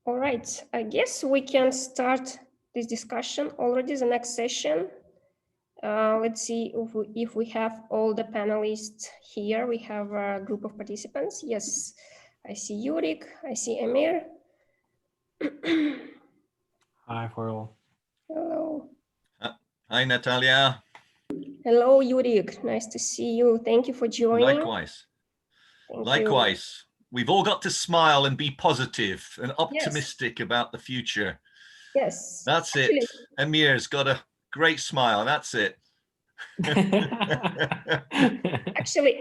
All right, I guess we can start this discussion already, the next session. Let's see if we have all the panelists here. We have a group of participants. Yes, I see Jurek, I see Emir. Hi for all. Hello. Hi, Natalia. Hello, Jurek. Nice to see you. Thank you for joining. Likewise. Thank you. We've all got to smile and be positive and optimistic about the future. Yes. That's it. Emir's got a great smile. That's it.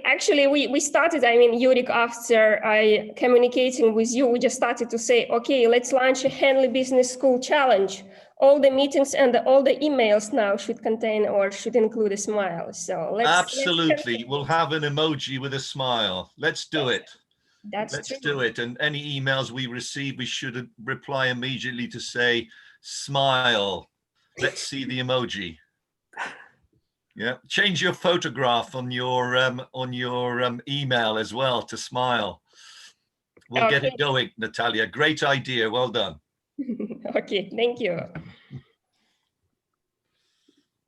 Actually, we started, Jurek, after communicating with you, we just started to say, okay, let's launch a Henley Business School Challenge. All the meetings and all the emails now should contain or should include a smile. So Absolutely. We'll have an emoji with a smile. Let's do it. Let's do it. And any emails we receive, we should reply immediately to say, smile. Let's see the emoji. Yeah, change your photograph on your email as well to smile. We'll get it going, Natalia. Great idea. Well done. Okay, thank you.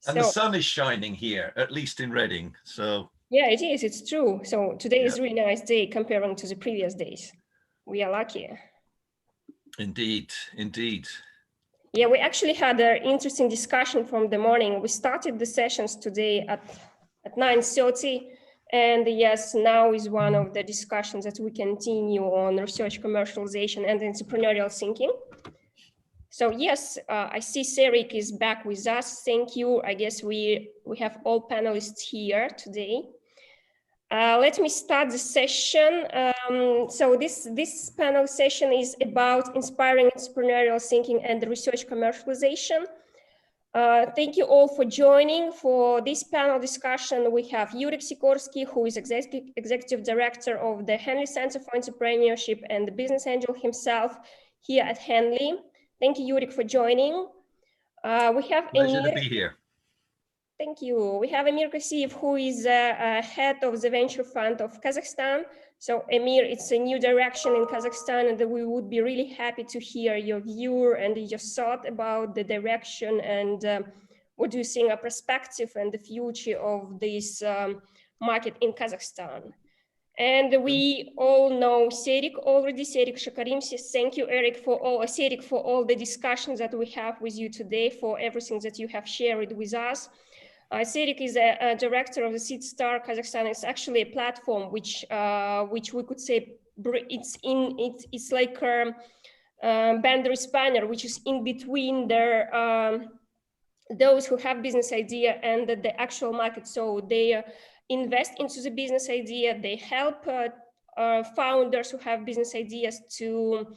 And the sun is shining here, at least in Reading. So yeah, it is. It's true. So today is a really nice day comparing to the previous days. We are lucky. Indeed, indeed. Yeah, we actually had an interesting discussion from the morning. We started the sessions today at 9:30. And yes, now is one of the discussions that we continue on research, commercialization, and entrepreneurial thinking. So yes, I see Serik is back with us. Thank you. I guess we have all panelists here today. Let me start the session. So this panel session is about inspiring entrepreneurial thinking and research commercialization. Thank you all for joining. For this panel discussion, we have Jurek Sikorski, who is Executive Director of the Henley Center for Entrepreneurship and the business angel himself here at Henley. Thank you, Jurek, for joining. We have Pleasure to be here. Thank you. We have Emir Kasseyev, who is head of the venture fund of Kazakhstan. So Emir, it's a new direction in Kazakhstan, and we would be really happy to hear your view and your thought about the direction and what do you think a perspective and the future of this market in Kazakhstan. And we all know Serik already, Serik Shakarim says, thank you, Serik, for all the discussions that we have with you today, for everything that you have shared with us. Serik is a director of the Seedstars Kazakhstan. It's actually a platform which we could say it's like a boundary spanner, which is in between those who have business idea and the actual market. So they invest into the business idea. They help founders who have business ideas to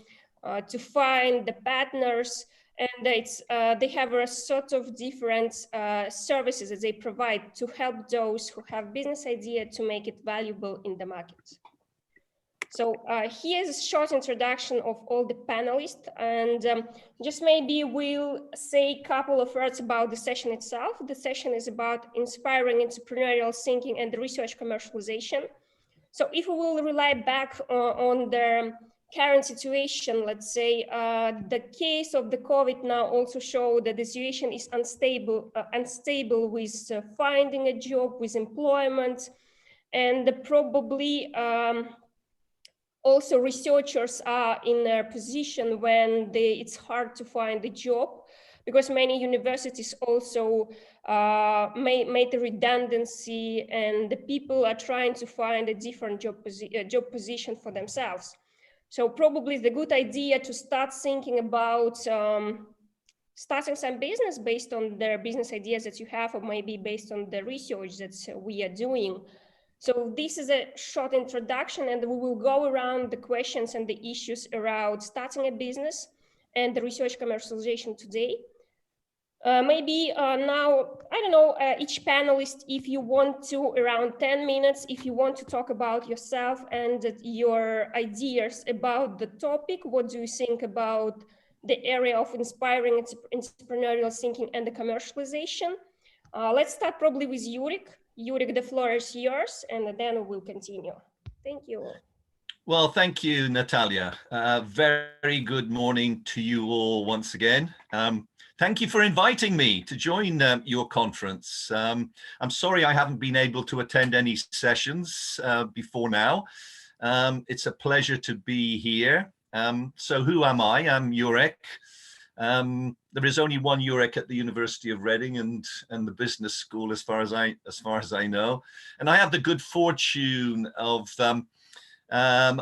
find the partners. And they have a sort of different services that they provide to help those who have business idea to make it valuable in the market. So here's a short introduction of all the panelists, and just maybe we'll say a couple of words about the session itself. The session is about inspiring entrepreneurial thinking and research commercialization. So if we will rely back on the current situation, let's say, the case of the COVID now also show that the situation is unstable with finding a job, with employment, and probably also researchers are in a position when it's hard to find a job, because many universities also made a redundancy, and the people are trying to find a different job position for themselves. So probably the good idea to start thinking about starting some business based on the business ideas that you have, or maybe based on the research that we are doing. So this is a short introduction, and we will go around the questions and the issues around starting a business and the research commercialization today. Maybe now, I don't know, each panelist, if you want to, around 10 minutes, if you want to talk about yourself and your ideas about the topic. What do you think about the area of inspiring entrepreneurial thinking and the commercialization? Let's start probably with Jurek. Jurek, the floor is yours, and then we'll continue. Thank you. Well, thank you, Natalia. Very good morning to you all once again. Thank you for inviting me to join your conference. I'm sorry I haven't been able to attend any sessions before now. It's a pleasure to be here. So who am I? I'm Jurek. There is only one Jurek at the University of Reading and the business school, as far as I know. And I have the good fortune of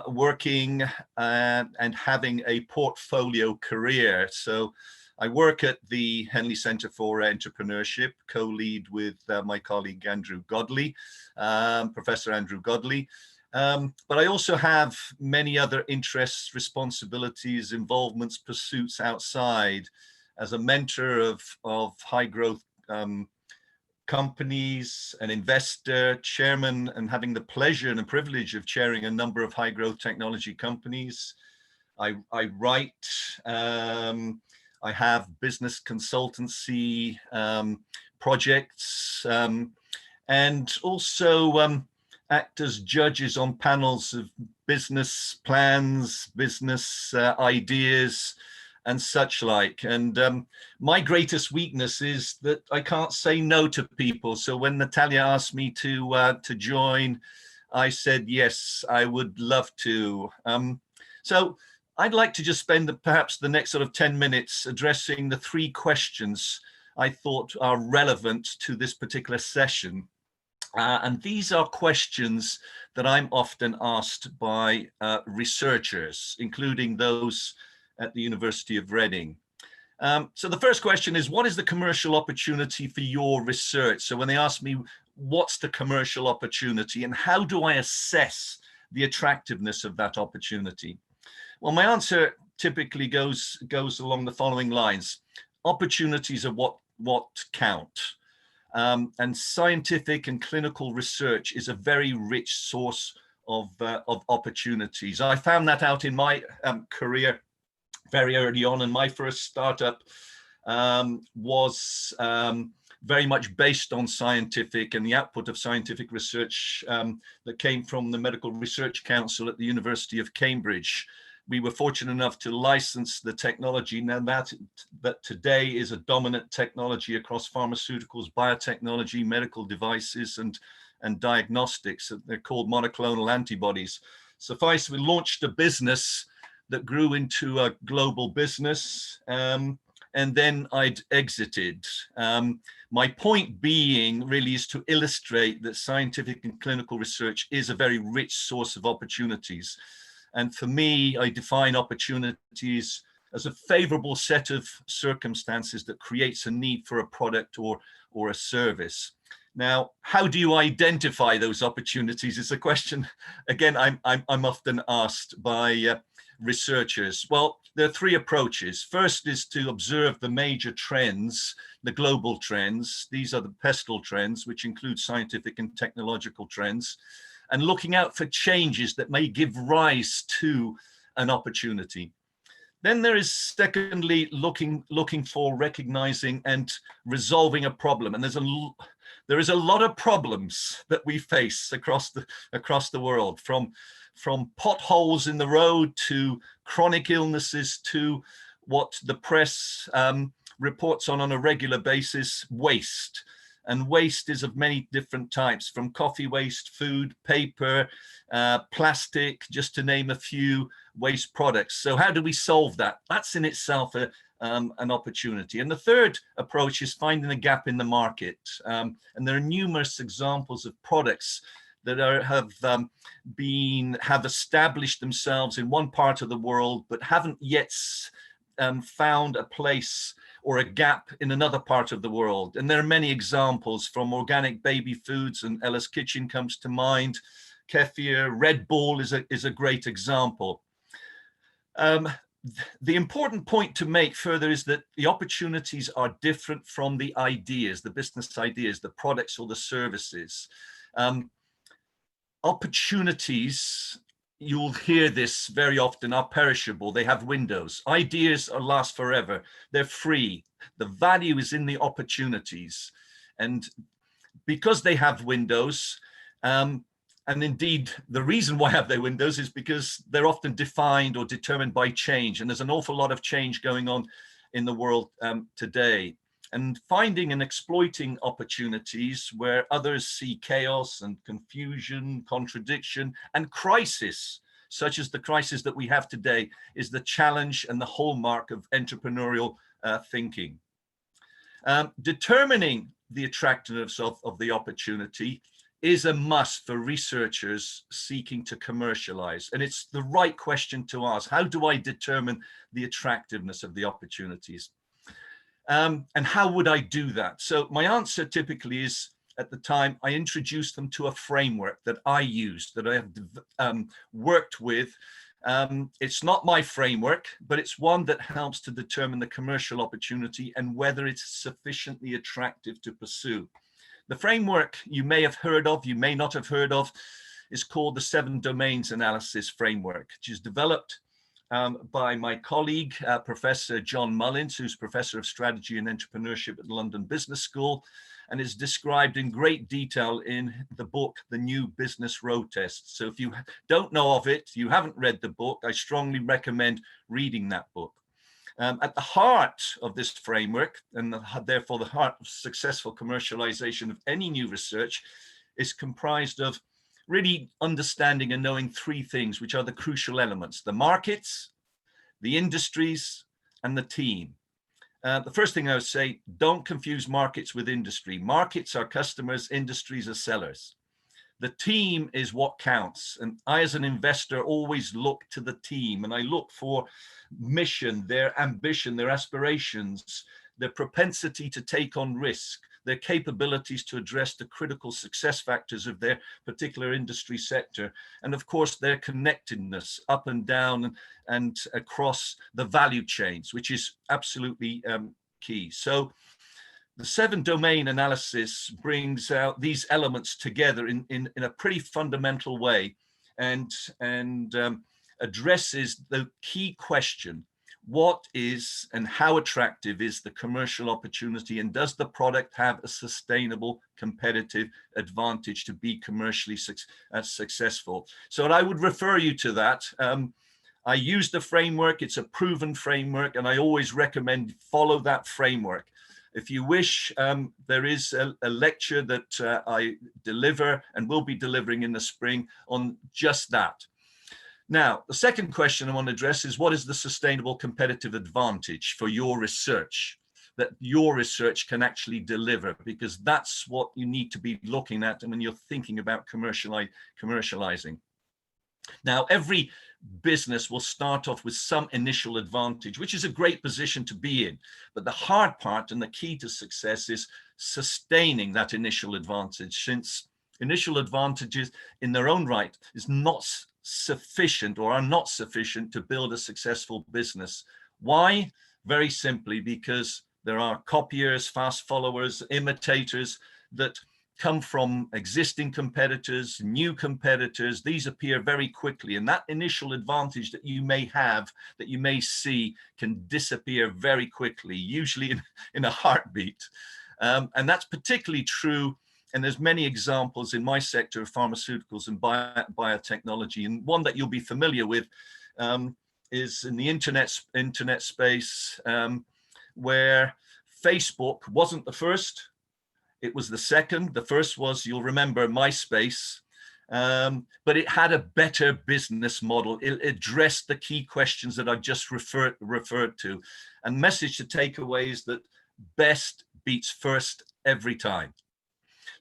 working and having a portfolio career. So I work at the Henley Center for Entrepreneurship, co-lead with my colleague Andrew Godley, Professor Andrew Godley. But I also have many other interests, responsibilities, involvements, pursuits outside as a mentor of high growth companies, an investor, chairman, and having the pleasure and the privilege of chairing a number of high growth technology companies. I write, I have business consultancy projects, and also act as judges on panels of business plans, business ideas, and such like. And my greatest weakness is that I can't say no to people. So when Natalia asked me to join, I said, yes, I would love to. So I'd like to just spend perhaps the next sort of 10 minutes addressing the 3 questions I thought are relevant to this particular session. And these are questions that I'm often asked by researchers, including those at the University of Reading. So the first question is, what is the commercial opportunity for your research? So when they ask me, what's the commercial opportunity and how do I assess the attractiveness of that opportunity? Well, my answer typically goes along the following lines. Opportunities are what count. And scientific and clinical research is a very rich source of opportunities. I found that out in my career very early on, and my first startup was very much based on scientific and the output of scientific research that came from the Medical Research Council at the University of Cambridge. We were fortunate enough to license the technology. Now that today is a dominant technology across pharmaceuticals, biotechnology, medical devices, and diagnostics. They're called monoclonal antibodies. Suffice, we launched a business that grew into a global business, and then I'd exited. My point being really is to illustrate that scientific and clinical research is a very rich source of opportunities. And for me, I define opportunities as a favorable set of circumstances that creates a need for a product or a service. Now, how do you identify those opportunities is a question, again, I'm often asked by researchers. Well, there are 3 approaches. First is to observe the major trends, the global trends. These are the pestle trends, which include scientific and technological trends, and looking out for changes that may give rise to an opportunity. Then there is secondly looking for recognizing and resolving a problem. And there is a lot of problems that we face across the world, from potholes in the road to chronic illnesses to what the press reports on a regular basis, waste. And waste is of many different types, from coffee waste, food, paper, plastic, just to name a few waste products. So how do we solve that? That's in itself an opportunity. And the third approach is finding a gap in the market. And there are numerous examples of products that have established themselves in one part of the world, but haven't yet found a place or a gap in another part of the world. And there are many examples, from organic baby foods, and Ella's Kitchen comes to mind. Kefir, Red Bull is a great example. The important point to make further is that the opportunities are different from the ideas, the business ideas, the products or the services. Opportunities, you'll hear this very often, are perishable. They have windows. Ideas last forever. They're free. The value is in the opportunities. And because they have windows, And indeed, the reason why have they windows is because they're often defined or determined by change. And there's an awful lot of change going on in the world today. And finding and exploiting opportunities where others see chaos and confusion, contradiction, and crisis, such as the crisis that we have today, is the challenge and the hallmark of entrepreneurial thinking. Determining the attractiveness of the opportunity is a must for researchers seeking to commercialize. And it's the right question to ask. How do I determine the attractiveness of the opportunities? And how would I do that? So my answer typically is, at the time, I introduced them to a framework that I use, that I have worked with. It's not my framework, but it's one that helps to determine the commercial opportunity and whether it's sufficiently attractive to pursue. The framework you may have heard of, you may not have heard of, is called the 7 Domains Analysis Framework, which is developed by my colleague, Professor John Mullins, who's Professor of Strategy and Entrepreneurship at London Business School, and is described in great detail in the book, The New Business Road Test. So if you don't know of it, you haven't read the book, I strongly recommend reading that book. At the heart of this framework, and therefore the heart of successful commercialization of any new research, is comprised of really understanding and knowing 3 things, which are the crucial elements: the markets, the industries, and the team. The first thing I would say, don't confuse markets with industry. Markets are customers, industries are sellers. The team is what counts. And I, as an investor, always look to the team, and I look for mission, their ambition, their aspirations, their propensity to take on risk, their capabilities to address the critical success factors of their particular industry sector, and of course their connectedness up and down and across the value chains, which is absolutely key. So the 7 domain analysis brings out these elements together in a pretty fundamental way, and addresses the key question: what is and how attractive is the commercial opportunity, and does the product have a sustainable competitive advantage to be commercially successful? So I would refer you to that. I use the framework, it's a proven framework, and I always recommend follow that framework. If you wish, there is a lecture that I deliver and will be delivering in the spring on just that. Now, the second question I want to address is, what is the sustainable competitive advantage for your research that your research can actually deliver? Because that's what you need to be looking at when you're thinking about commercializing. Now, every business will start off with some initial advantage, which is a great position to be in. But the hard part and the key to success is sustaining that initial advantage, since initial advantages in their own right is not sufficient, or are not sufficient, to build a successful business. Why? Very simply because there are copiers, fast followers, imitators that come from existing competitors, new competitors. These appear very quickly, and that initial advantage that you may have, that you may see, can disappear very quickly, usually in a heartbeat. And that's particularly true, and there's many examples in my sector of pharmaceuticals and biotechnology. And one that you'll be familiar with is in the internet space, where Facebook wasn't the first, it was the second. The first was, you'll remember, MySpace, but it had a better business model. It addressed the key questions that I just referred to. And message to take away is that best beats first every time.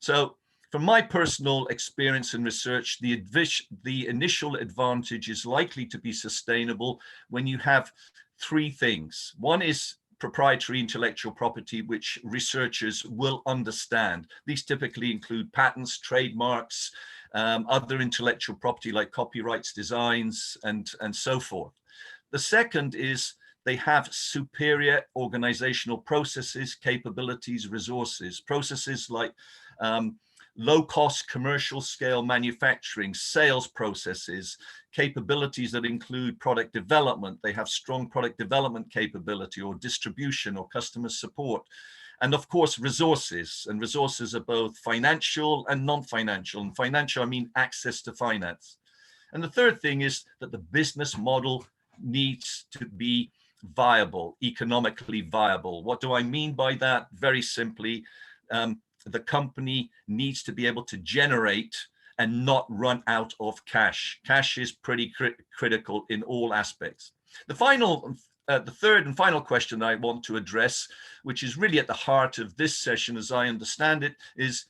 So from my personal experience and research, the initial advantage is likely to be sustainable when you have 3 things. One is proprietary intellectual property, which researchers will understand. These typically include patents, trademarks, other intellectual property like copyrights, designs, and so forth. The second is they have superior organizational processes, capabilities, resources, processes like low-cost commercial scale manufacturing, sales processes, capabilities that include product development. They have strong product development capability, or distribution, or customer support. And of course, resources. And resources are both financial and non-financial. And financial, I mean access to finance. And the third thing is that the business model needs to be viable, economically viable. What do I mean by that? Very simply, the company needs to be able to generate and not run out of cash. Cash is pretty critical in all aspects. The third and final question I want to address, which is really at the heart of this session as I understand it, is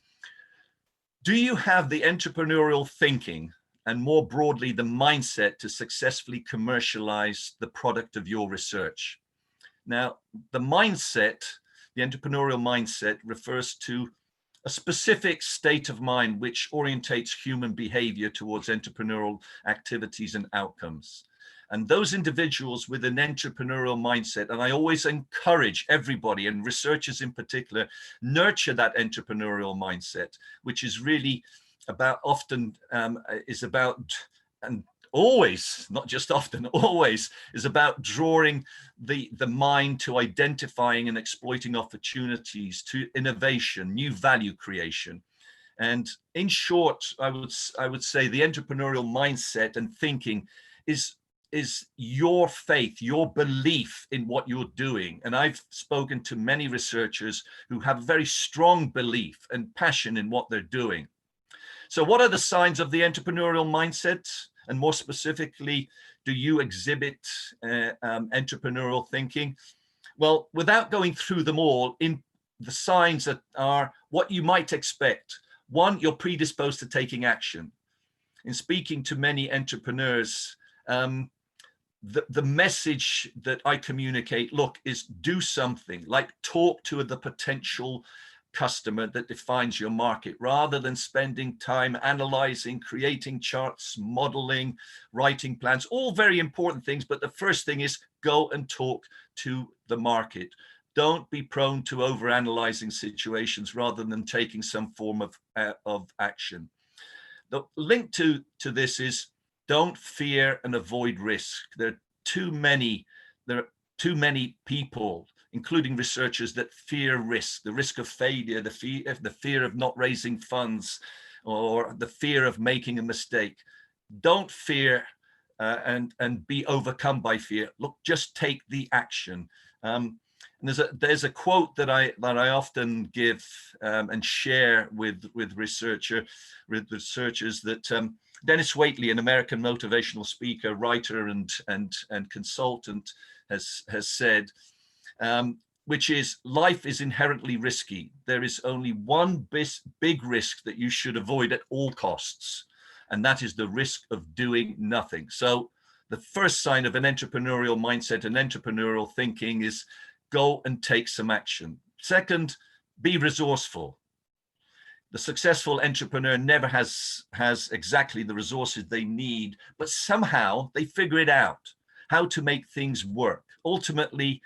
do you have the entrepreneurial thinking and more broadly the mindset to successfully commercialize the product of your research? Now, the mindset, the entrepreneurial mindset, refers to a specific state of mind which orientates human behavior towards entrepreneurial activities and outcomes. And those individuals with an entrepreneurial mindset, and I always encourage everybody, and researchers in particular, nurture that entrepreneurial mindset, which is really about and always, not just often, always is about drawing the mind to identifying and exploiting opportunities, to innovation, new value creation. And in short, I would say the entrepreneurial mindset and thinking is your faith, your belief in what you're doing. And I've spoken to many researchers who have very strong belief and passion in what they're doing. So what are the signs of the entrepreneurial mindset? And more specifically, do you exhibit entrepreneurial thinking? Well, without going through them all, in the signs that are what you might expect. One, you're predisposed to taking action. In speaking to many entrepreneurs, the message that I communicate, look, is do something, like talk to the potential customer that defines your market, rather than spending time analyzing, creating charts, modeling, writing plans, all very important things. But the first thing is go and talk to the market. Don't be prone to overanalyzing situations rather than taking some form of action. The link to this is don't fear and avoid risk. There are too many people, including researchers, that fear risk, the risk of failure, the fear of not raising funds, or the fear of making a mistake. Don't fear and be overcome by fear. Look, just take the action. And there's a quote that I often give and share with researchers that Dennis Waitley, an American motivational speaker, writer, and consultant, has said, which is, life is inherently risky. There is only one big risk that you should avoid at all costs, and that is the risk of doing nothing. So the first sign of an entrepreneurial mindset and entrepreneurial thinking is go and take some action. Second, be resourceful. The successful entrepreneur never has exactly the resources they need, but somehow they figure it out, how to make things work. Ultimately,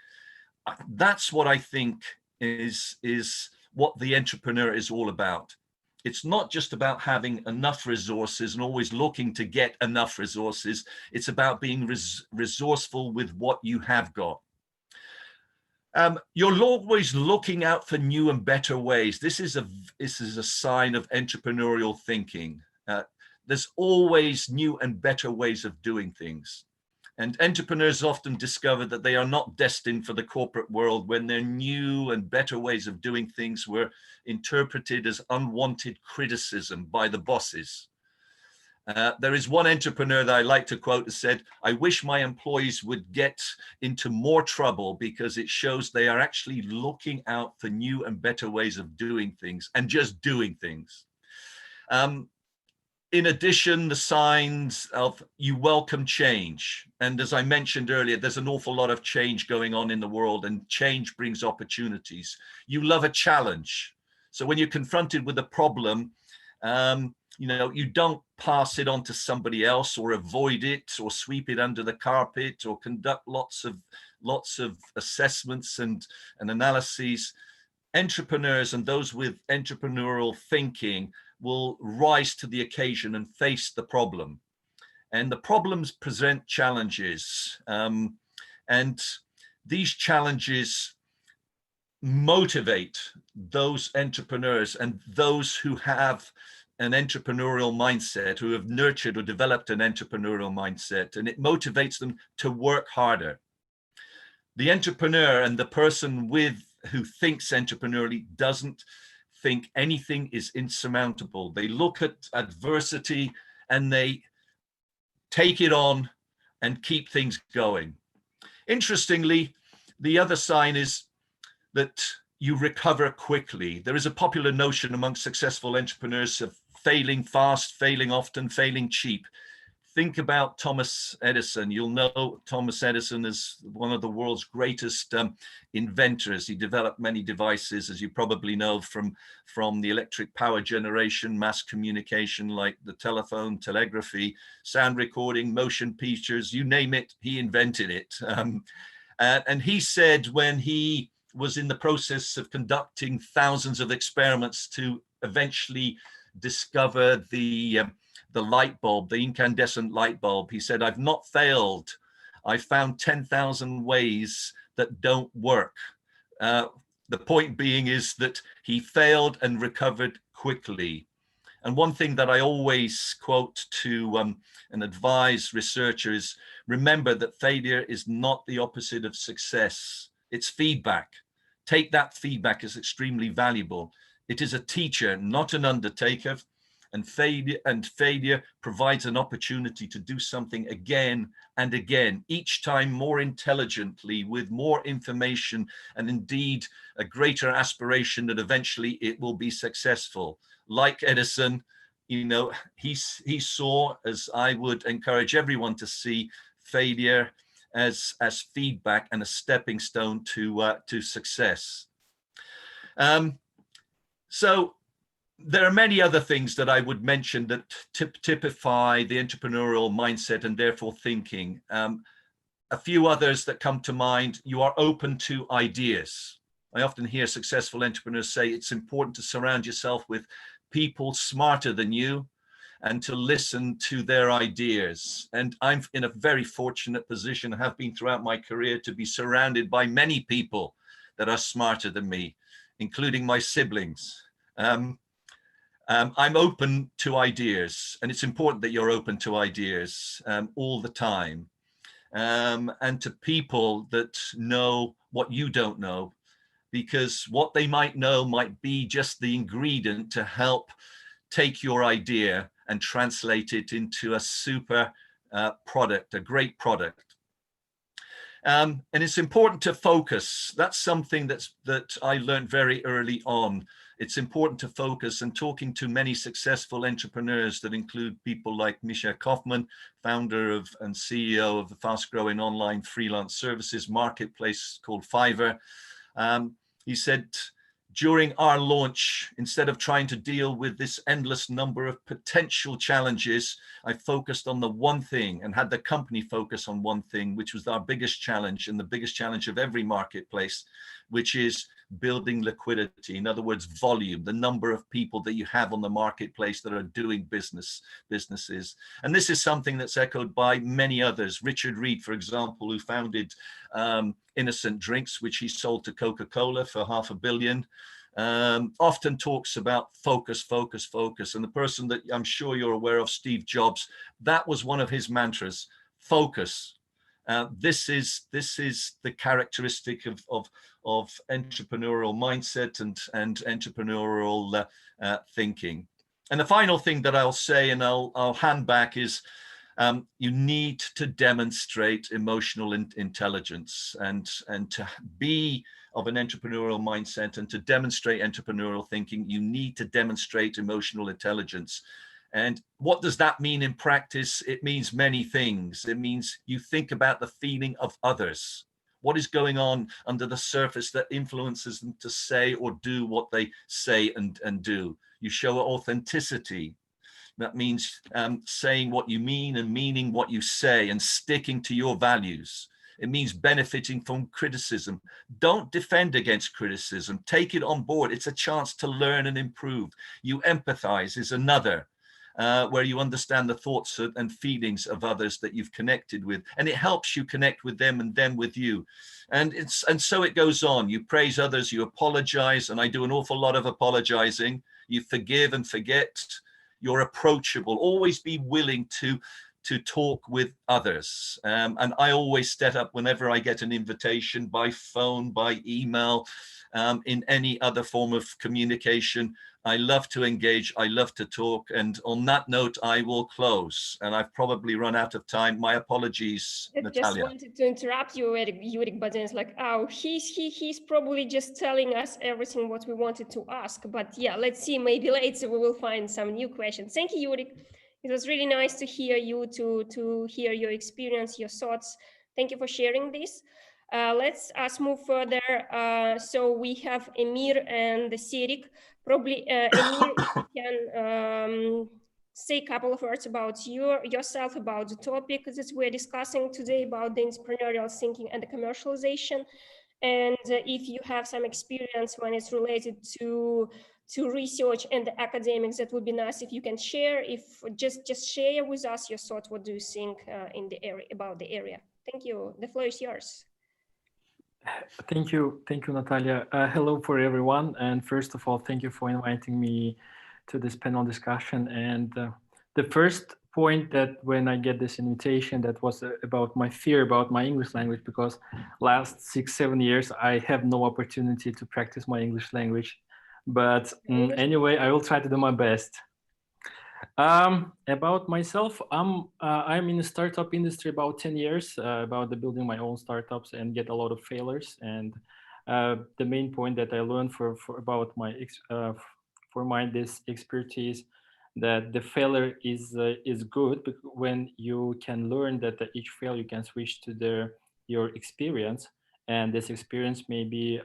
that's what I think is what the entrepreneur is all about. It's not just about having enough resources and always looking to get enough resources. It's about being resourceful with what you have got. You're always looking out for new and better ways. This is a sign of entrepreneurial thinking. There's always new and better ways of doing things. And entrepreneurs often discover that they are not destined for the corporate world when their new and better ways of doing things were interpreted as unwanted criticism by the bosses. There is one entrepreneur that I like to quote that said, "I wish my employees would get into more trouble because it shows they are actually looking out for new and better ways of doing things and just doing things." In addition, the signs of you welcome change. And as I mentioned earlier, there's an awful lot of change going on in the world, and change brings opportunities. You love a challenge. So when you're confronted with a problem, you don't pass it on to somebody else or avoid it or sweep it under the carpet or conduct lots of assessments and analyses. Entrepreneurs and those with entrepreneurial thinking will rise to the occasion and face the problem. And the problems present challenges. And these challenges motivate those entrepreneurs and those who have an entrepreneurial mindset, who have nurtured or developed an entrepreneurial mindset, and it motivates them to work harder. The entrepreneur and the person who thinks entrepreneurially doesn't think anything is insurmountable. They look at adversity and they take it on and keep things going. Interestingly, the other sign is that you recover quickly. There is a popular notion among successful entrepreneurs of failing fast, failing often, failing cheap. Think about Thomas Edison. You'll know Thomas Edison is one of the world's greatest inventors. He developed many devices, as you probably know, from the electric power generation, mass communication like the telephone, telegraphy, sound recording, motion pictures, you name it, he invented it. And he said when he was in the process of conducting thousands of experiments to eventually discover the light bulb, the incandescent light bulb, he said, "I've not failed. I found 10,000 ways that don't work." The point being is that he failed and recovered quickly. And one thing that I always quote to and advise researchers, remember that failure is not the opposite of success. It's feedback. Take that feedback as extremely valuable. It is a teacher, not an undertaker. And failure provides an opportunity to do something again and again, each time more intelligently, with more information, and indeed a greater aspiration that eventually it will be successful. Like Edison, you know, he saw, as I would encourage everyone to see, failure as feedback and a stepping stone to success. So there are many other things that I would mention that typify the entrepreneurial mindset and therefore thinking. A few others that come to mind: you are open to ideas. I often hear successful entrepreneurs say it's important to surround yourself with people smarter than you and to listen to their ideas. And I'm in a very fortunate position, have been throughout my career, to be surrounded by many people that are smarter than me, including my siblings. I'm open to ideas, and it's important that you're open to ideas all the time, and to people that know what you don't know, because what they might know might be just the ingredient to help take your idea and translate it into a super product, a great product. And it's important to focus. That's something that I learned very early on. It's important to focus, and talking to many successful entrepreneurs that include people like Misha Kaufman, founder of and CEO of the fast-growing online freelance services marketplace called Fiverr. He said, during our launch, instead of trying to deal with this endless number of potential challenges, I focused on the one thing and had the company focus on one thing, which was our biggest challenge and the biggest challenge of every marketplace, which is building liquidity. In other words, volume, the number of people that you have on the marketplace that are doing businesses. And this is something that's echoed by many others. Richard Reed, for example, who founded Innocent Drinks, which he sold to Coca-Cola for $500 million, often talks about focus, focus, focus. And the person that I'm sure you're aware of, Steve Jobs, that was one of his mantras: focus. This is the characteristic of entrepreneurial mindset and entrepreneurial thinking. And the final thing that I'll say, and I'll hand back, is you need to demonstrate emotional intelligence, and to be of an entrepreneurial mindset and to demonstrate entrepreneurial thinking, you need to demonstrate emotional intelligence. And what does that mean in practice? It means many things. It means you think about the feeling of others. What is going on under the surface that influences them to say or do what they say and do? You show authenticity. That means saying what you mean and meaning what you say and sticking to your values. It means benefiting from criticism. Don't defend against criticism. Take it on board. It's a chance to learn and improve. You empathize is another. where you understand the thoughts and feelings of others that you've connected with, and it helps you connect with them and them with you. And so it goes on. You praise others, you apologize, and I do an awful lot of apologizing. You forgive and forget. You're approachable. Always be willing to talk with others. And I always set up, whenever I get an invitation, by phone, by email, in any other form of communication. I love to engage, I love to talk. And on that note, I will close. And I've probably run out of time. My apologies, I Natalia. just wanted to interrupt you, Jurek, but then it's like, oh, he's probably just telling us everything what we wanted to ask. But yeah, let's see, maybe later we will find some new questions. Thank you, Jurek. It was really nice to hear you, to hear your experience, your thoughts. Thank you for sharing this. Let's us move further. So we have Emir and Serik. Probably Emir, if you can say a couple of words about yourself, about the topic that we're discussing today, about the entrepreneurial thinking and the commercialization. And if you have some experience when it's related to research and the academics, that would be nice if you can share. If just share with us your thoughts. What do you think in the area, about the area? Thank you. The floor is yours. Thank you, Natalia. Hello for everyone, and first of all, thank you for inviting me to this panel discussion. And the first point that when I get this invitation, that was about my fear about my English language, because last 6-7 years I have no opportunity to practice my English language. But anyway, I will try to do my best. About myself, I'm in the startup industry about 10 years, about building my own startups and get a lot of failures. And the main point that I learned about this expertise, that the failure is good when you can learn that each failure you can switch to your experience, and this experience may be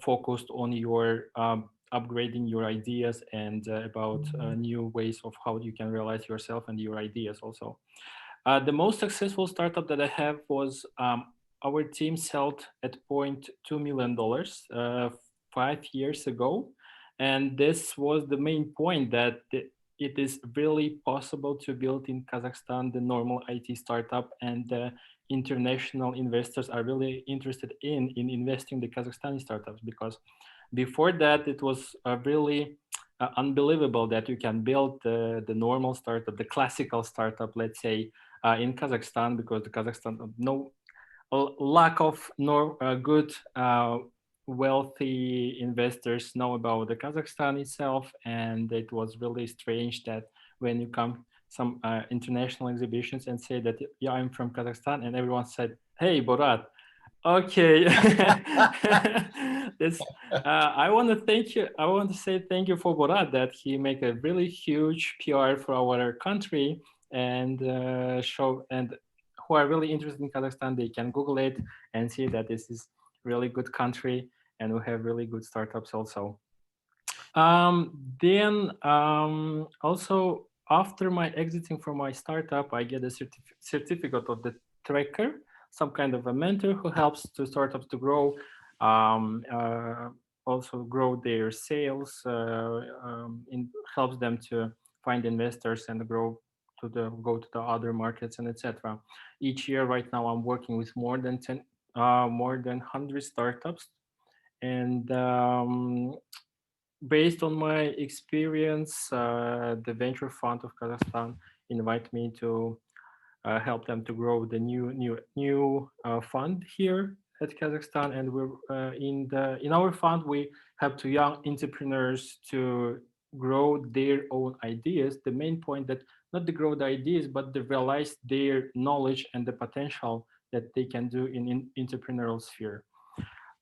focused on your upgrading your ideas and about new ways of how you can realize yourself and your ideas also. The most successful startup that I have was our team sold at $0.2 million 5 years ago. And this was the main point, that it is really possible to build in Kazakhstan the normal IT startup, and international investors are really interested in investing in the Kazakhstani startups, because before that, it was really unbelievable that you can build the normal startup, the classical startup, let's say, in Kazakhstan, because the Kazakhstan lack of good wealthy investors know about the Kazakhstan itself. And it was really strange that when you come some international exhibitions and say that, yeah, I'm from Kazakhstan, and everyone said, hey, Borat. Okay. I want to thank you. I want to say thank you for Borat, that he make a really huge PR for our country, and show, and who are really interested in Kazakhstan, they can Google it and see that this is really good country, and we have really good startups also. Then also after my exiting from my startup, I get a certificate of the tracker, some kind of a mentor who helps to startups to grow, also grow their sales, helps them to find investors and go to the other markets, and etc. Each year, right now, I'm working with more than 100 startups, and based on my experience, the venture fund of Kazakhstan invite me to help them to grow the new fund here at Kazakhstan. And we're in our fund, we help to young entrepreneurs to grow their own ideas. The main point that not to grow the ideas, but to realize their knowledge and the potential that they can do in entrepreneurial sphere.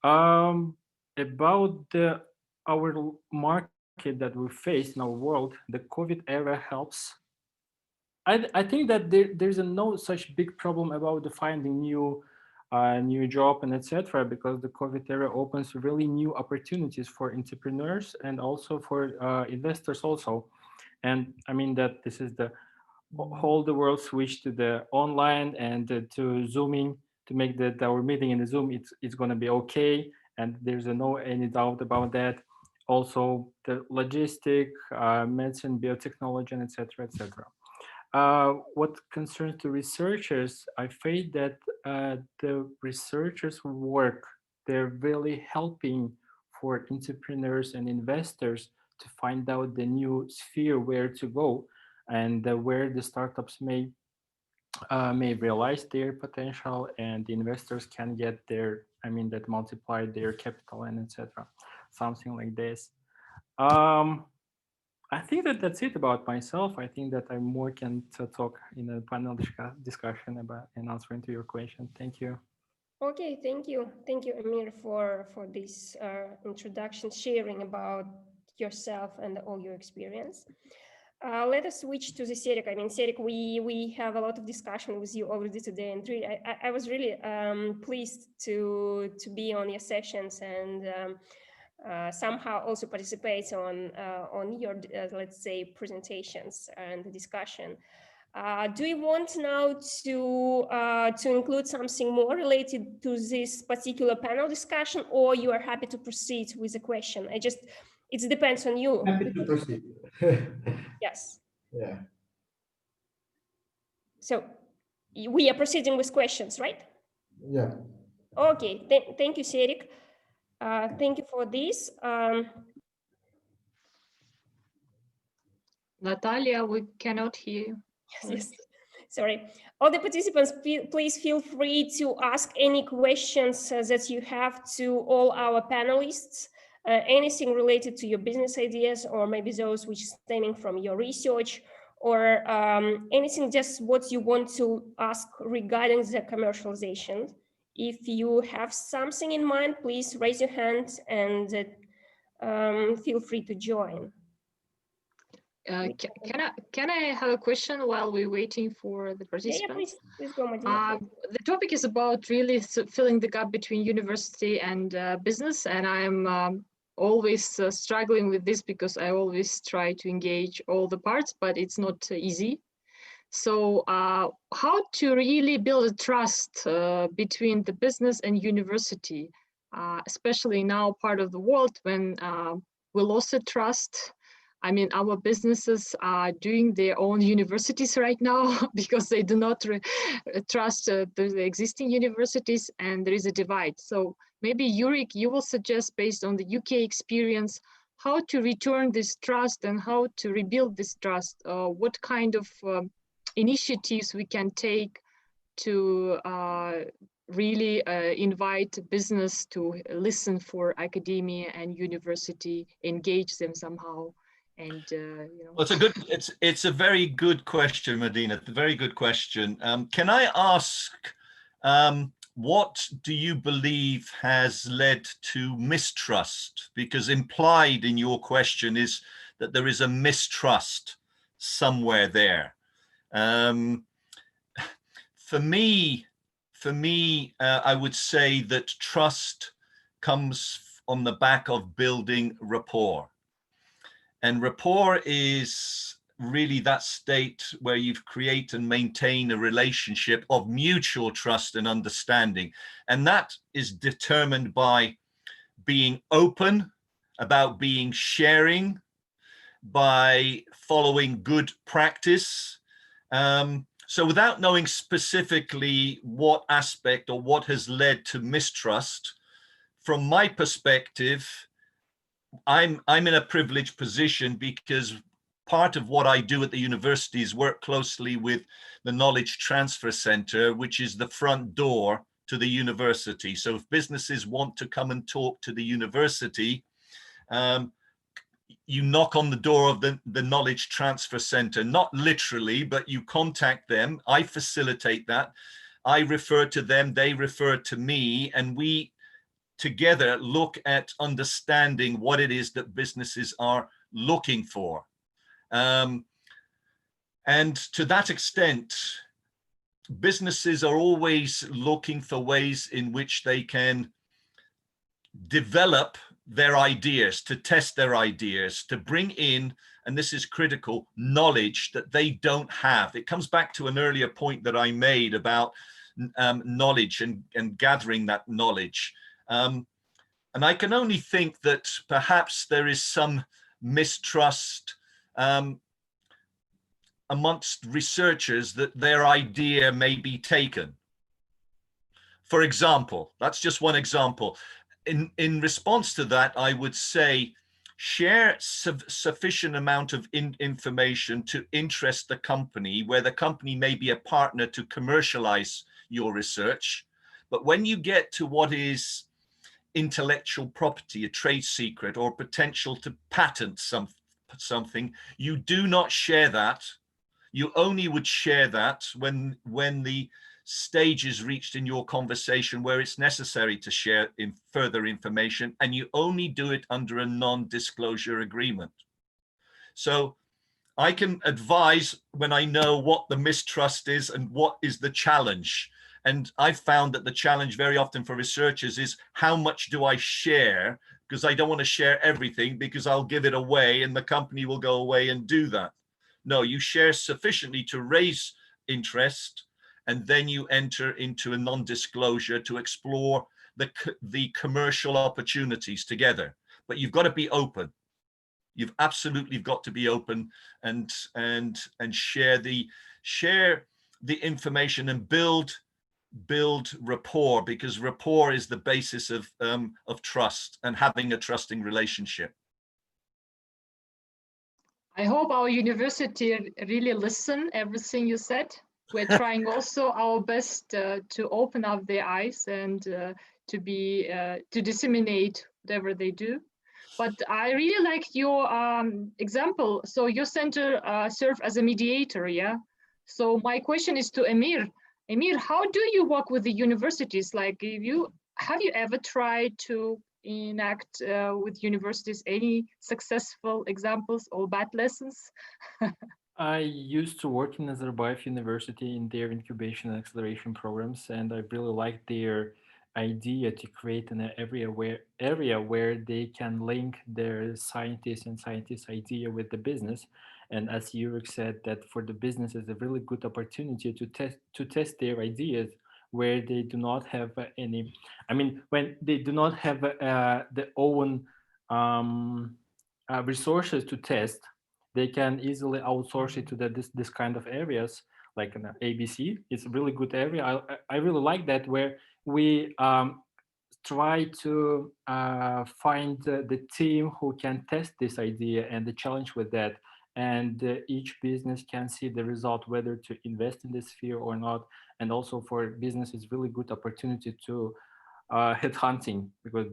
About our market that we face in our world, the COVID era helps. I think that there's no such big problem about the finding new job and etc., because the COVID era opens really new opportunities for entrepreneurs and also for investors also. And I mean that this is the whole the world switch to the online and to Zooming, to make that our meeting in the Zoom it's going to be okay, and there's no any doubt about that. also the logistic, medicine, biotechnology, and etc., etc. What concerns the researchers, I find that the researchers' work, they're really helping for entrepreneurs and investors to find out the new sphere where to go, and where the startups may realize their potential, and the investors can get their, that multiply their capital and etc. Something like this. Um, I think that that's it about myself. I think that I more can to talk in a panel discussion about and answering to your question. Thank you. Okay, thank you, Emir, for this introduction, sharing about yourself and all your experience. Let us switch to the Serik. I mean, Serik, we have a lot of discussion with you already today, and really, I was really pleased to be on your sessions and somehow also participate on your let's say presentations and the discussion. Do you want now to include something more related to this particular panel discussion, or you are happy to proceed with the question? It depends on you. Happy to proceed. Yes. Yeah. So we are proceeding with questions, right? Yeah. Okay. Thank you, Serik. Thank you for this. Natalia, we cannot hear you. Yes. Sorry. All the participants, please feel free to ask any questions that you have to all our panelists, anything related to your business ideas, or maybe those which are stemming from your research, or anything just what you want to ask regarding the commercialization. If you have something in mind, please raise your hand and feel free to join. Can I have a question while we're waiting for the participants? Yeah, please go, Madina. The topic is about really filling the gap between university and business, and I'm always struggling with this because I always try to engage all the parts, but it's not easy. So how to really build a trust between the business and university, especially now part of the world when we lost the trust. I mean, our businesses are doing their own universities right now because they do not trust the existing universities, and there is a divide. So maybe Jurek, you will suggest, based on the UK experience, how to return this trust and how to rebuild this trust. What kind of initiatives we can take to really invite business to listen for academia and university, engage them somehow. And well, it's a very good question, Medina. A very good question. Can I ask, what do you believe has led to mistrust? Because implied in your question is that there is a mistrust somewhere there. For me, I would say that trust comes on the back of building rapport. And rapport is really that state where you create and maintain a relationship of mutual trust and understanding. And that is determined by being open, about being sharing, by following good practice. So without knowing specifically what aspect or what has led to mistrust, from my perspective, I'm in a privileged position because part of what I do at the university is work closely with the Knowledge Transfer Center, which is the front door to the university. So if businesses want to come and talk to the university, you knock on the door of the Knowledge Transfer Center, not literally, but you contact them. I facilitate that. I refer to them, they refer to me, and we together look at understanding what it is that businesses are looking for. And to that extent, businesses are always looking for ways in which they can develop their ideas, to test their ideas, to bring in, and this is critical, knowledge that they don't have. It comes back to an earlier point that I made about knowledge and gathering that knowledge. And I can only think that perhaps there is some mistrust amongst researchers that their idea may be taken. For example, that's just one example. In response to that, I would say, share sufficient amount of information to interest the company, where the company may be a partner to commercialize your research. But when you get to what is intellectual property, a trade secret, or potential to patent something, you do not share that. You only would share that when the stage is reached in your conversation where it's necessary to share further information, and you only do it under a non-disclosure agreement. So I can advise when I know what the mistrust is and what is the challenge. And I've found that the challenge very often for researchers is, how much do I share? Because I don't want to share everything, because I'll give it away and the company will go away and do that. No, you share sufficiently to raise interest, and then you enter into a non-disclosure to explore the commercial opportunities together. But you've got to be open. You've absolutely got to be open and share the information and build rapport, because rapport is the basis of trust and having a trusting relationship. I hope our university really listen everything you said. We're trying also our best to open up their eyes and to disseminate whatever they do. But I really like your example. So your center serve as a mediator, yeah? So my question is to Emir. Emir, how do you work with the universities? Like, have you ever tried to enact with universities any successful examples or bad lessons? I used to work in Nazarbayev University in their incubation and acceleration programs, and I really liked their idea to create an area where they can link their scientists and scientists' idea with the business. And as Jurek said, that for the business is a really good opportunity to test their ideas where they do not have any. I mean, when they do not have their own resources to test, they can easily outsource it to this kind of areas, like an ABC. It's a really good area. I really like that, where we try to find the team who can test this idea and the challenge with that. And each business can see the result, whether to invest in this sphere or not. And also for business, it's really good opportunity to headhunting, because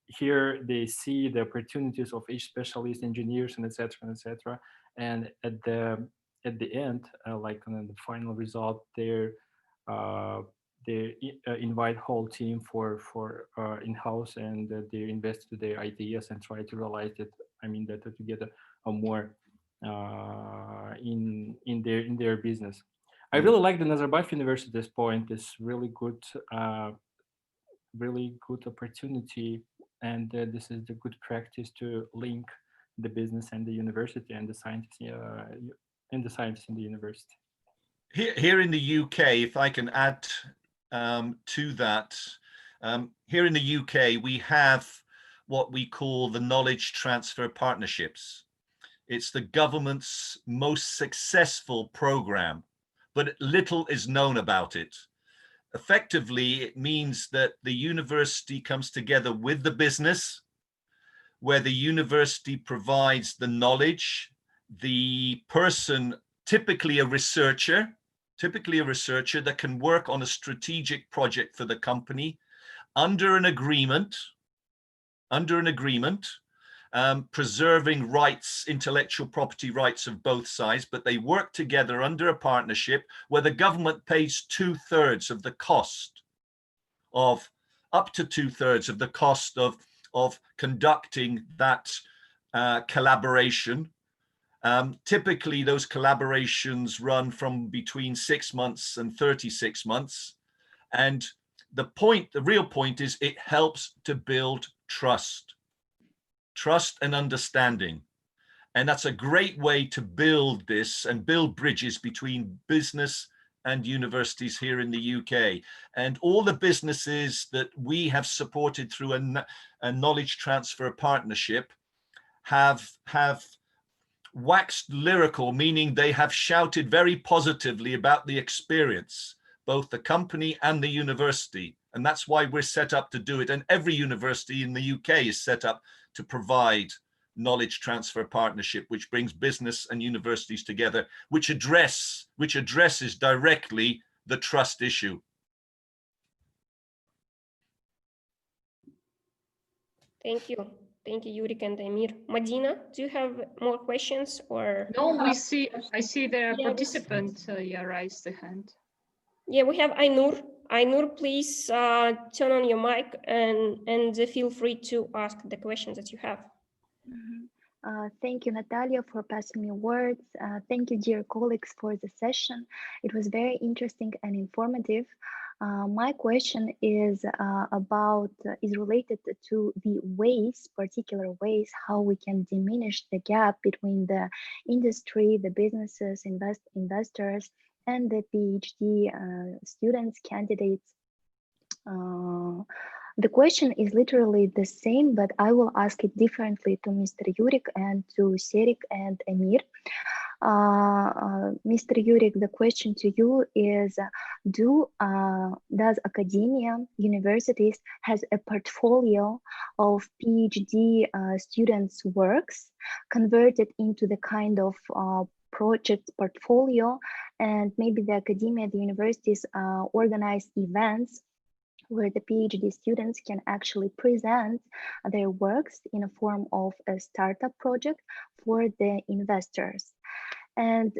here they see the opportunities of each specialist, engineers, and etc. And at the end, like on the final result, they invite whole team for in-house, and they invest to their ideas and try to realize it. I mean, that to get a more in their business. I really like the Nazarbayev University's point. It's really good opportunity, and this is the good practice to link the business and the university and the scientists and the scientists in the university. Here in the UK, if I can add to that, here in the UK we have what we call the knowledge transfer partnerships. It's the government's most successful program, but little is known about it. Effectively, it means that the university comes together with the business, where the university provides the knowledge, the person, typically a researcher that can work on a strategic project for the company under an agreement, preserving rights, intellectual property rights of both sides, but they work together under a partnership where the government pays 2/3 of the cost of, up to 2/3 of the cost of conducting that collaboration. Typically, those collaborations run from between 6 months and 36 months. And the real point is, it helps to build trust and understanding. And that's a great way to build this and build bridges between business and universities here in the UK. And all the businesses that we have supported through a knowledge transfer partnership have waxed lyrical, meaning they have shouted very positively about the experience, both the company and the university. And that's why we're set up to do it. And every university in the UK is set up to provide knowledge transfer partnership, which brings business and universities together, which addresses directly the trust issue. Thank you. Thank you, Jurek and Emir. Madina, do you have more questions or? No, I see the participant raised the hand. Yeah, we have Ainur. Ainur, please turn on your mic and feel free to ask the questions that you have. Thank you, Natalia, for passing me words. Thank you, dear colleagues, for the session. It was very interesting and informative. My question is related to the ways, particular ways, how we can diminish the gap between the industry, the businesses, investors, and the PhD students, candidates. The question is literally the same, but I will ask it differently to Mr. Jurek and to Serik and Emir. Mr. Jurek, the question to you is, does academia, universities, has a portfolio of PhD students' works converted into the kind of project portfolio, and maybe the academia, the universities organize events where the PhD students can actually present their works in a form of a startup project for the investors. And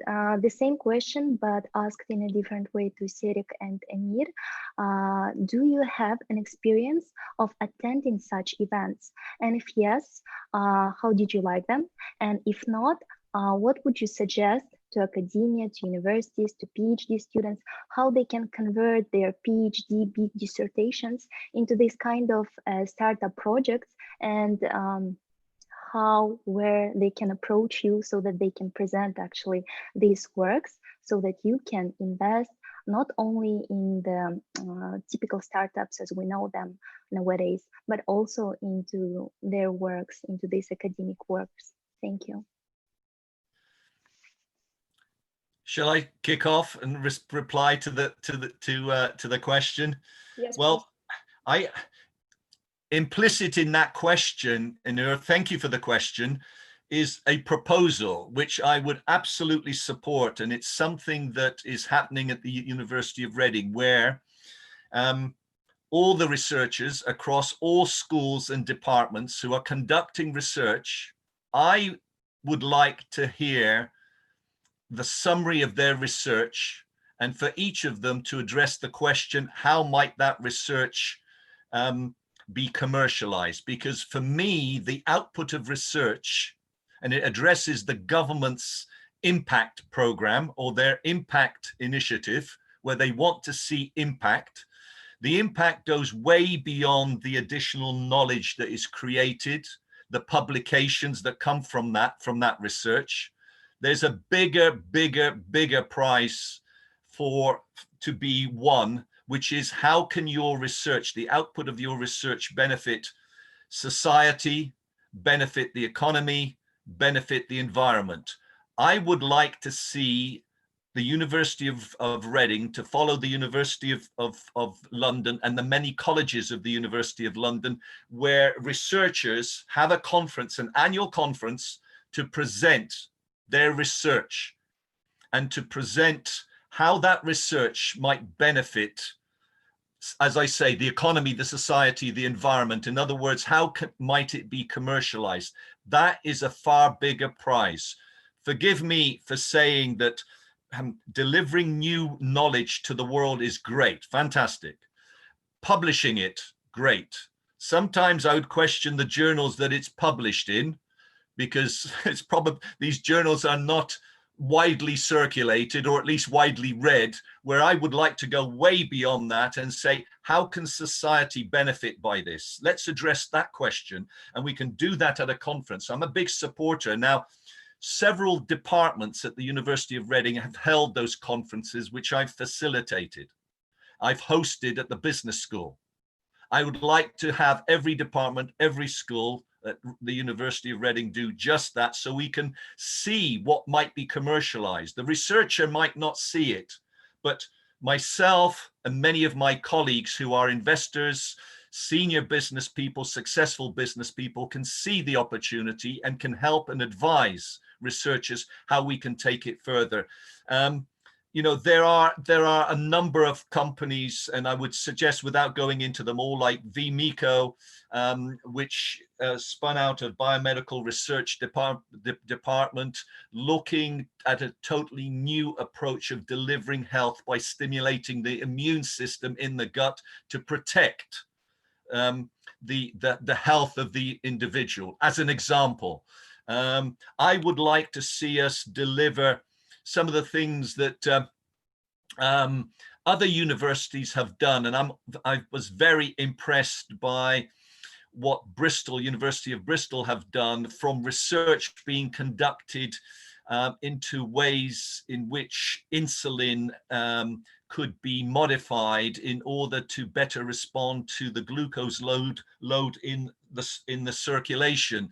the same question, but asked in a different way to Serik and Emir. Do you have an experience of attending such events? And if yes, how did you like them? And if not, what would you suggest to academia, to universities, to PhD students, how they can convert their PhD big dissertations into this kind of startup projects, and where they can approach you so that they can present actually these works, so that you can invest not only in the typical startups as we know them nowadays, but also into their works, into these academic works. Thank you. Shall I kick off and reply to the question? Yes. Well, implicit in that question, and thank you for the question, is a proposal which I would absolutely support, and it's something that is happening at the University of Reading, where all the researchers across all schools and departments who are conducting research, I would like to hear the summary of their research, and for each of them to address the question, how might that research be commercialized? Because for me, the output of research, and it addresses the government's impact program or their impact initiative, where they want to see impact. The impact goes way beyond the additional knowledge that is created, the publications that come from that research. There's a bigger prize to be won, which is how can your research, the output of your research, benefit society, benefit the economy, benefit the environment. I would like to see the University of Reading to follow the University of London and the many colleges of the University of London, where researchers have a conference, an annual conference, to present their research and to present how that research might benefit, as I say, the economy, the society, the environment. In other words, how might it be commercialized? That is a far bigger prize. Forgive me for saying that delivering new knowledge to the world is great, fantastic. Publishing it, great. Sometimes I would question the journals that it's published in, because it's probably these journals are not widely circulated, or at least widely read, where I would like to go way beyond that and say, how can society benefit by this? Let's address that question, and we can do that at a conference. I'm a big supporter. Now, several departments at the University of Reading have held those conferences, which I've facilitated. I've hosted at the business school. I would like to have every department, every school at the University of Reading do just that, so we can see what might be commercialized. The researcher might not see it, but myself and many of my colleagues who are investors, senior business people, successful business people, can see the opportunity and can help and advise researchers how we can take it further. You know, there are a number of companies, and I would suggest, without going into them all, like VMICO, which spun out of biomedical research department, looking at a totally new approach of delivering health by stimulating the immune system in the gut to protect the health of the individual. As an example, I would like to see us deliver some of the things that other universities have done, and I was very impressed by what University of Bristol have done, from research being conducted into ways in which insulin could be modified in order to better respond to the glucose load in the circulation.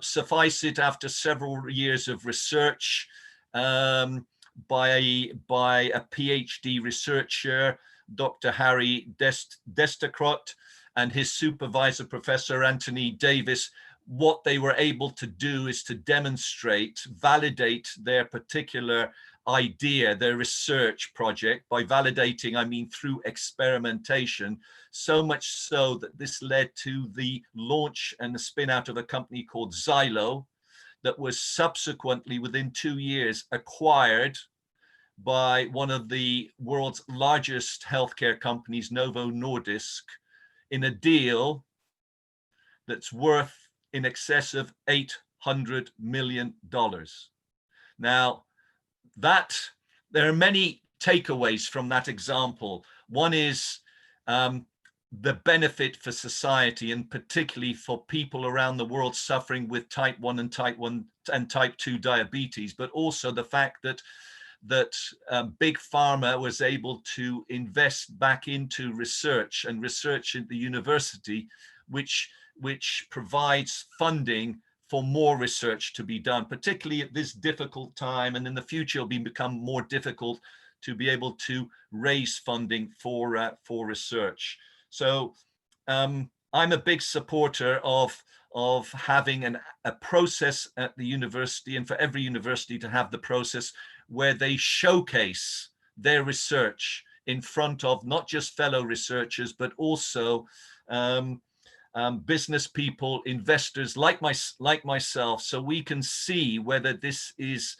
Suffice it, after several years of research by a PhD researcher, Dr. Harry Destacrot, and his supervisor, Professor Anthony Davis, what they were able to do is to demonstrate, validate their particular idea, their research project. By validating, I mean through experimentation, so much so that this led to the launch and the spin out of a company called Xylo, that was subsequently, within 2 years, acquired by one of the world's largest healthcare companies, Novo Nordisk, in a deal that's worth in excess of $800 million. Now, there are many takeaways from that example. One is the benefit for society, and particularly for people around the world suffering with type 1 and type 2 diabetes, but also the fact that Big Pharma was able to invest back into research and research at the university, which provides funding for more research to be done, particularly at this difficult time, and in the future it'll become more difficult to be able to raise funding for research. So I'm a big supporter of having a process at the university, and for every university to have the process where they showcase their research in front of not just fellow researchers, but also business people, investors like myself, so we can see whether this is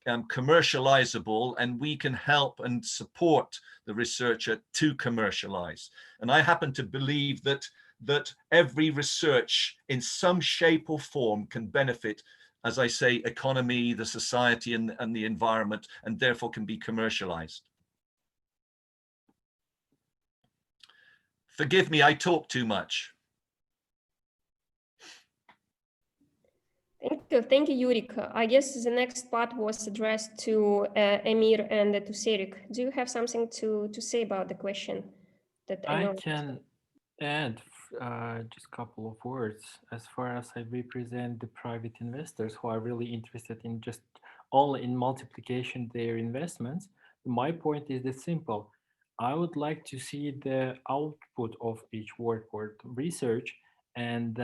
commercializable, and we can help and support the researcher to commercialize. And I happen to believe that every research in some shape or form can benefit, as I say, economy, the society, and the environment, and therefore can be commercialized. Forgive me, I talk too much. Thank you, Jurek. I guess the next part was addressed to Emir and to Serik. Do you have something to say about the question? That I can add just a couple of words. As far as I represent the private investors who are really interested in just only in multiplication their investments, my point is that simple. I would like to see the output of each work or research, and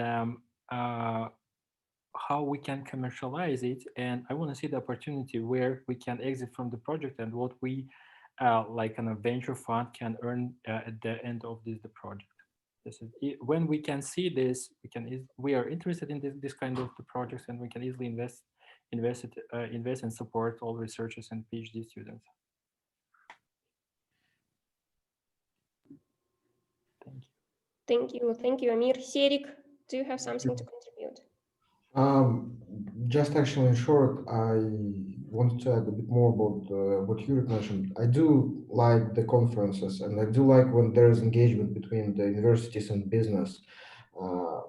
how we can commercialize it. And I want to see the opportunity where we can exit from the project, and what we like a venture fund can earn at the end of the project. This is when we can see this, we are interested in this kind of the projects, and we can easily invest and support all researchers and PhD students. Thank you, Emir. Serik, do you have something to contribute? Just actually, in short, I want to add a bit more about what Jurek mentioned. I do like the conferences, and I do like when there is engagement between the universities and business.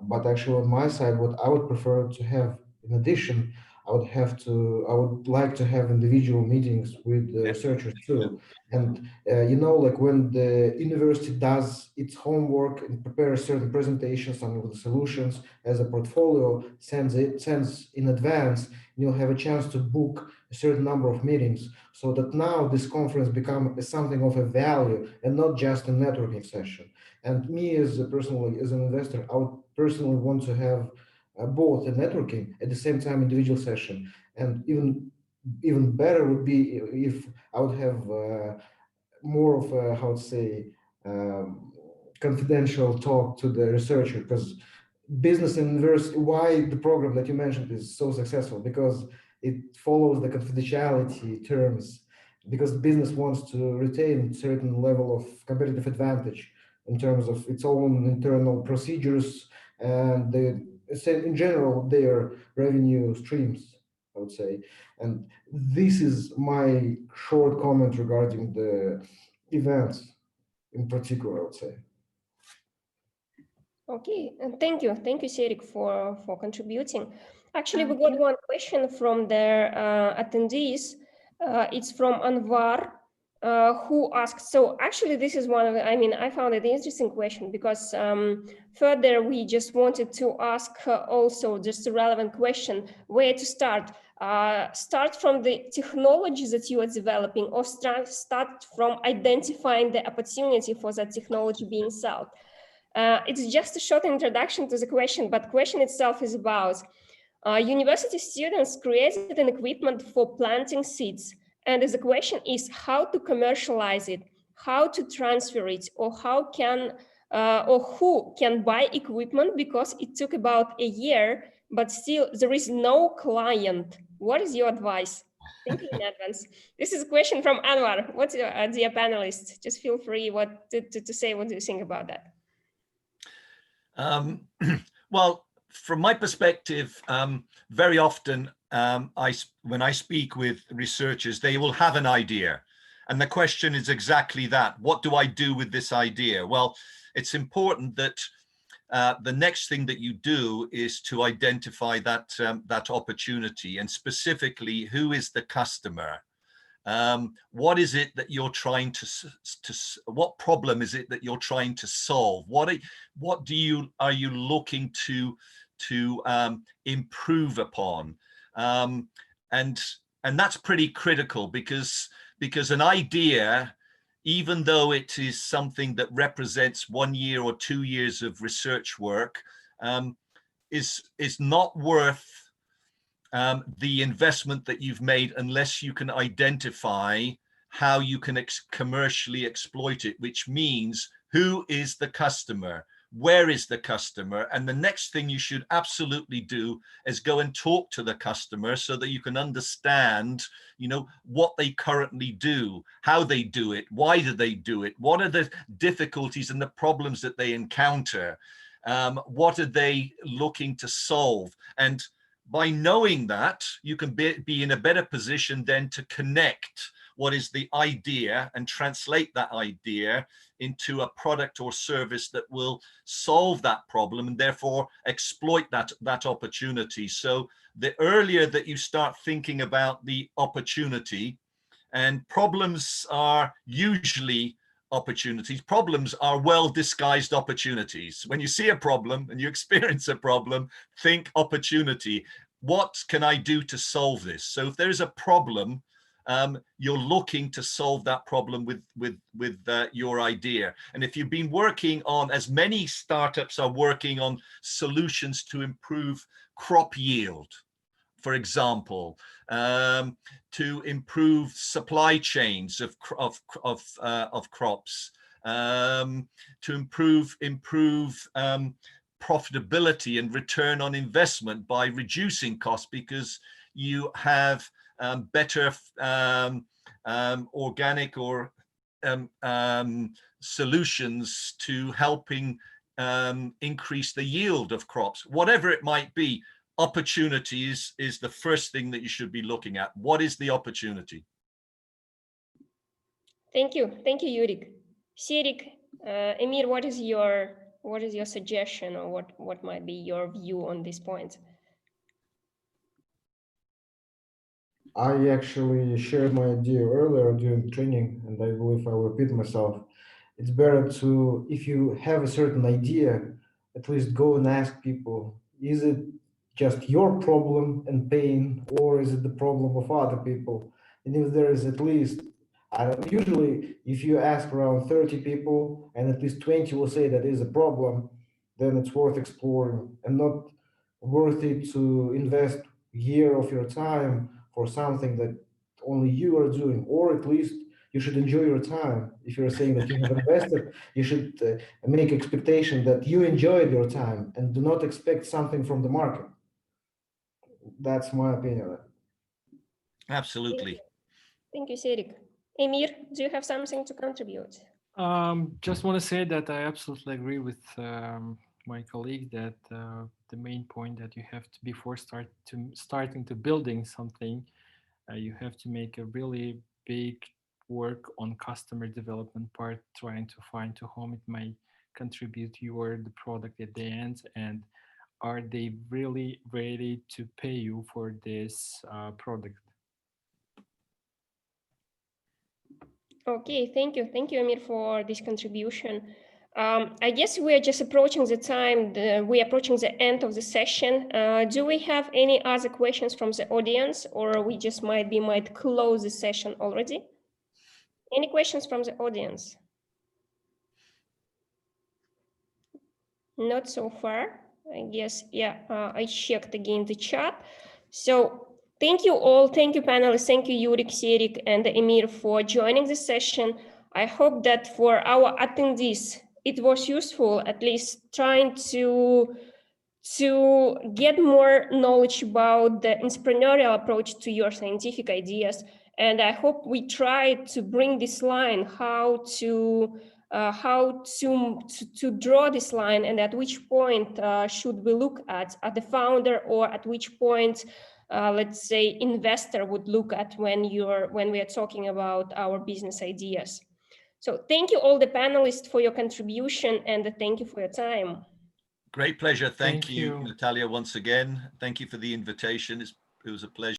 But actually, on my side, what I would prefer to have in addition, I would like to have individual meetings with the researchers too. And like when the university does its homework and prepares certain presentations and with the solutions as a portfolio, sends in advance, you'll have a chance to book a certain number of meetings, so that now this conference becomes something of a value and not just a networking session. And me as an investor, I would personally want to have both a networking at the same time individual session. And even better would be if I would have more of a, how to say, confidential talk to the researcher, because business and university, why the program that you mentioned is so successful, because it follows the confidentiality terms, because business wants to retain certain level of competitive advantage in terms of its own internal procedures and in general their revenue streams, I would say. And this is my short comment regarding the events in particular, I would say. Okay, and thank you, Serik, for contributing. Actually, we Thank got you. one question from their attendees. It's from Anwar, who asked. So actually, this is one of the, I found it an interesting question, because further we just wanted to ask also just a relevant question: where to start? Start from the technologies that you are developing, or start from identifying the opportunity for that technology being sold? It's just a short introduction to the question, but question itself is about university students created an equipment for planting seeds. And the question is how to commercialize it, how to transfer it, or how can, or who can buy equipment, because it took about a year, but still there is no client. What is your advice? Thank you in advance. This is a question from Anwar. What's your, dear panelists? Just feel free to say what do you think about that. Well, from my perspective, very often when I speak with researchers, they will have an idea. And the question is exactly that. What do I do with this idea? Well, it's important that the next thing that you do is to identify that opportunity, and specifically, who is the customer? What is it that you're trying to what problem is it that you're trying to solve? What are you looking to improve upon? And that's pretty critical, because an idea, even though it is something that represents 1 year or 2 years of research work, is not worth the investment that you've made unless you can identify how you can commercially exploit it, which means who is the customer, where is the customer, and the next thing you should absolutely do is go and talk to the customer so that you can understand, what they currently do, how they do it, why do they do it, what are the difficulties and the problems that they encounter, what are they looking to solve. And by knowing that, you can be in a better position then to connect what is the idea and translate that idea into a product or service that will solve that problem and therefore exploit that opportunity. So the earlier that you start thinking about the opportunity, and problems are usually opportunities. Problems are well disguised opportunities. When you see a problem and you experience a problem, think opportunity. What can I do to solve this? So if there's a problem, you're looking to solve that problem with your idea. And if you've been working on, as many startups are working on solutions to improve crop yield, for example, to improve supply chains of crops, to improve profitability and return on investment by reducing costs, because you have better organic or solutions to helping increase the yield of crops. Whatever it might be, opportunity is the first thing that you should be looking at. What is the opportunity? Thank you, Jurek. Serik, Emir, what is your suggestion, or what might be your view on this point? I actually shared my idea earlier during the training, and I believe I will repeat myself. It's better to, if you have a certain idea, at least go and ask people, is it just your problem and pain, or is it the problem of other people? And if there is at least, I don't, usually if you ask around 30 people and at least 20 will say that is a problem, then it's worth exploring and not worth it to invest year of your time for something that only you are doing, or at least you should enjoy your time. If you're saying that you have invested, you should make expectation that you enjoyed your time and do not expect something from the market. That's my opinion. Absolutely. Thank you, Serik. Emir, do you have something to contribute? Just want to say that I absolutely agree with my colleague that the main point that you have to, before starting to building something, you have to make a really big work on customer development part, trying to find to whom it might contribute your the product at the end, and are they really ready to pay you for this product. Okay, thank you. Thank you, Amir, for this contribution. I guess we are just approaching the time, we are approaching the end of the session. Do we have any other questions from the audience, or we just might close the session already? Any questions from the audience? Not so far, I guess. Yeah, I checked again the chat. So thank you all. Thank you, panelists. Thank you, Jurek, Serik, and Emir for joining this session. I hope that for our attendees, it was useful, at least trying to get more knowledge about the entrepreneurial approach to your scientific ideas. And I hope we try to bring this line, how to draw this line, and at which point should we look at the founder, or at which point let's say investor would look at when we are talking about our business ideas. So thank you all the panelists for your contribution, and thank you for your time. Great pleasure. Thank Thank you, you. Natalia, once again. Thank you for the invitation. It was a pleasure.